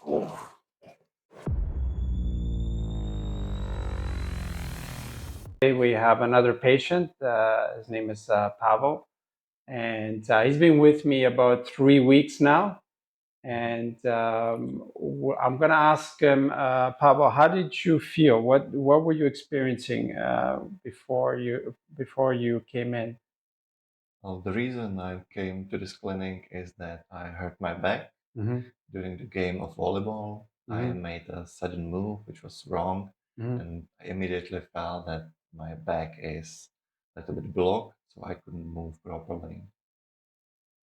We have another patient. His name is Pavel, and he's been with me about 3 weeks now. And I'm going to ask him, Pavel, how did you feel? What were you experiencing before you came in? Well, the reason I came to this clinic is that I hurt my back Mm-hmm. during the game of volleyball. I Mm-hmm. made a sudden move which was wrong, Mm-hmm. and I immediately felt that my back is a little bit blocked, so I couldn't move properly.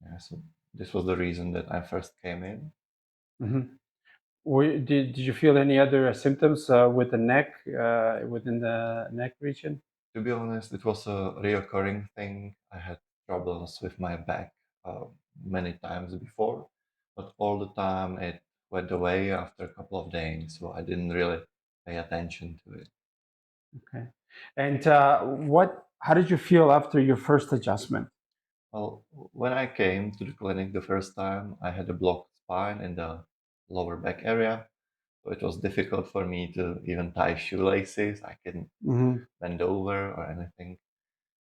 Yeah, so this was the reason that I first came in. Mm-hmm. Did you feel any other symptoms with the neck, within the neck region? To be honest, it was a reoccurring thing. I had troubles with my back many times before, but all the time it went away after a couple of days, so I didn't really pay attention to it. Okay. And how did you feel after your first adjustment? Well, when I came to the clinic the first time, I had a blocked spine in the lower back area, so it was difficult for me to even tie shoelaces. I couldn't Mm-hmm. bend over or anything.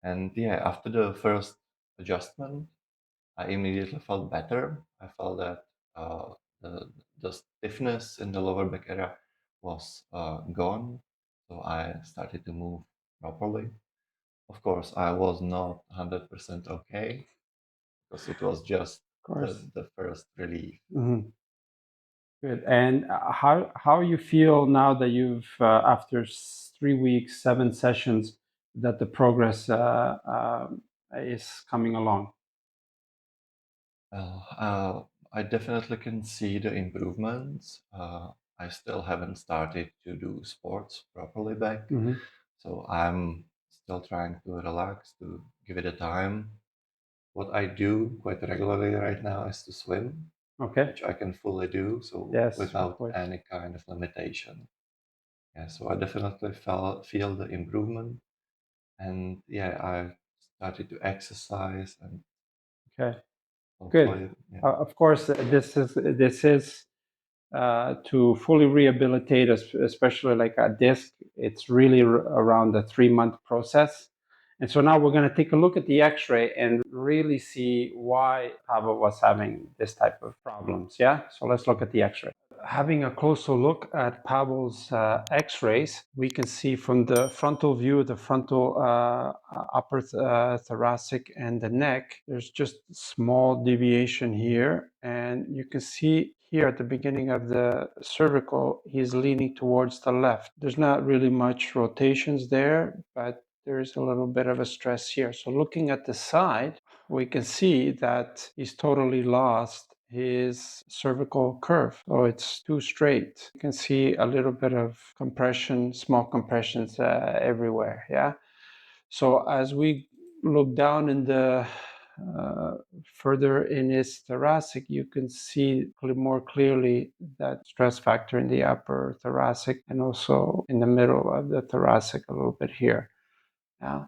And yeah, after the first adjustment, I immediately felt better. I felt that the stiffness in the lower back area was gone, so I started to move properly. Of course, I was not 100% okay because it was just Of course. the first relief. Mm-hmm. Good. And how you feel now that you've after 3 weeks, 7 sessions, that the progress is coming along? Uh, uh, I definitely can see the improvements. I still haven't started to do sports properly back, Mm-hmm. so I'm still trying to relax, to give it a time. What I do quite regularly right now is to swim, Okay. which I can fully do, so Yes, of without course. any kind of limitation. Yeah, so I definitely feel the improvement, and yeah, I started to exercise, and Okay. Good. hopefully, yeah. Of course, this is to fully rehabilitate, especially like a disc. It's really around the 3-month process. And so now we're going to take a look at the X-ray and really see why Pavel was having this type of problems. Yeah. So let's look at the X-ray. Having a closer look at Pavel's X-rays, we can see from the frontal view, the frontal upper thoracic and the neck, there's just small deviation here. And you can see here at the beginning of the cervical, he's leaning towards the left. There's not really much rotations there, but there is a little bit of a stress here. So looking at the side, we can see that he's totally lost his cervical curve. So it's too straight. You can see a little bit of compression, small compressions everywhere. Yeah. So as we look down in the further in his thoracic, you can see more clearly that stress factor in the upper thoracic and also in the middle of the thoracic a little bit here. Yeah.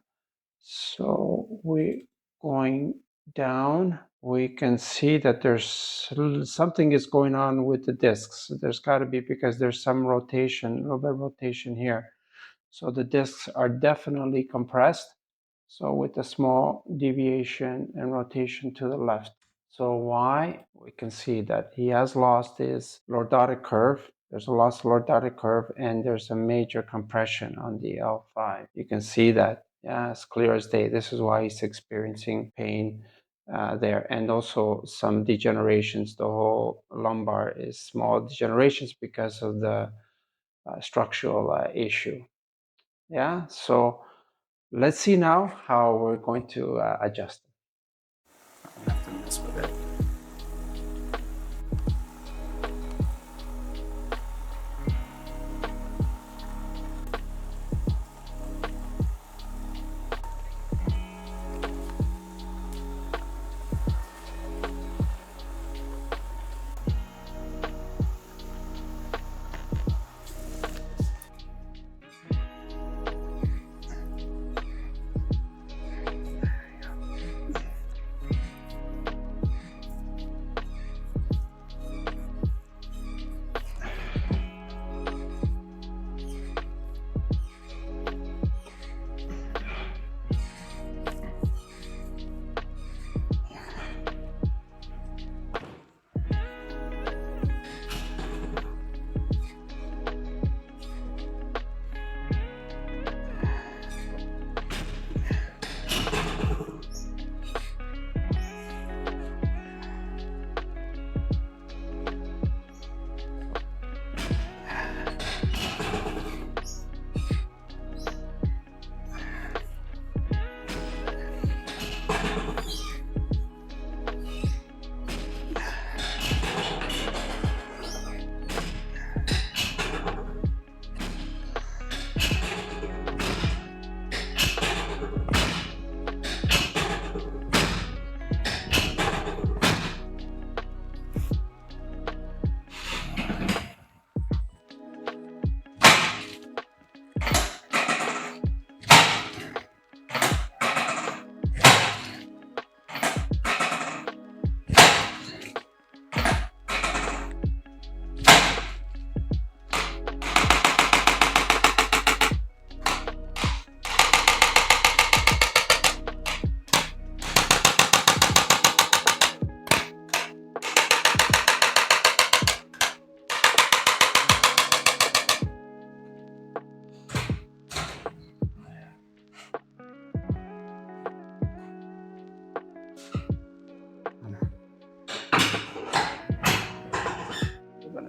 So we going down, we can see that there's something is going on with the discs. There's got to be because there's some rotation, a little bit of rotation here. So the discs are definitely compressed. So with a small deviation and rotation to the left. So why? We can see that he has lost his lordotic curve. There's a lost lordotic curve and there's a major compression on the L5. You can see that. Yeah, it's clear as day. This is why he's experiencing pain there. And also some degenerations. The whole lumbar is small degenerations because of the structural issue. Yeah, so let's see now how we're going to adjust it. I have to mess with it.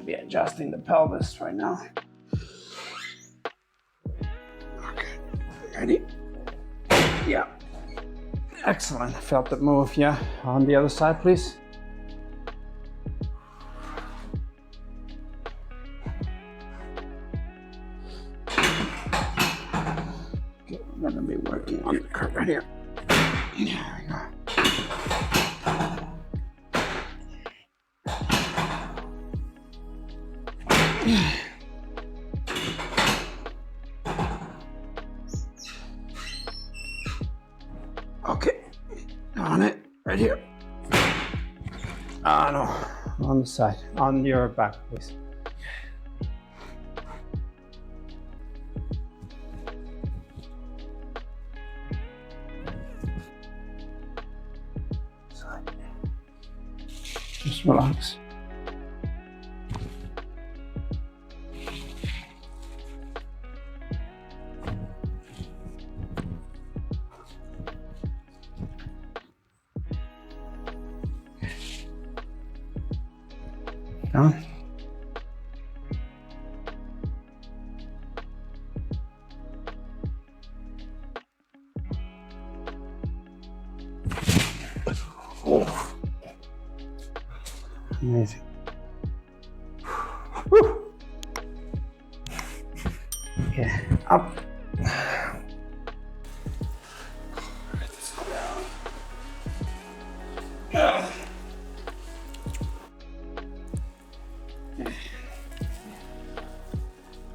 gonna be adjusting the pelvis right now. Okay, ready? Yeah. Excellent. Felt it move. Yeah. On the other side, please. Okay, we're gonna be working on the curve right here. There we go. Okay, on it, right here. No, on the side, on your back, please. Side. Just relax. Down. Oh. Amazing. Woo. Okay, up.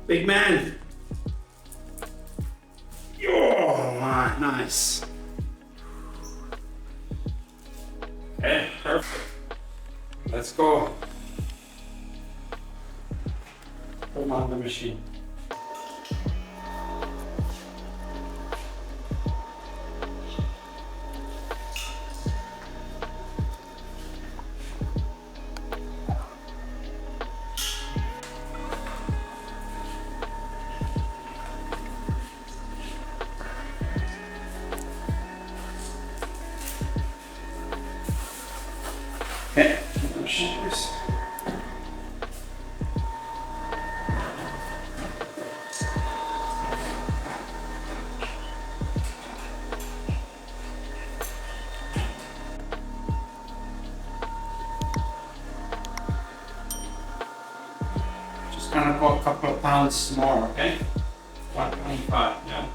Big man. Oh, my, nice. Okay, perfect. Let's go. Put him on the machine. Okay, shoes. Just gonna go a couple of pounds more, okay? 125, yeah.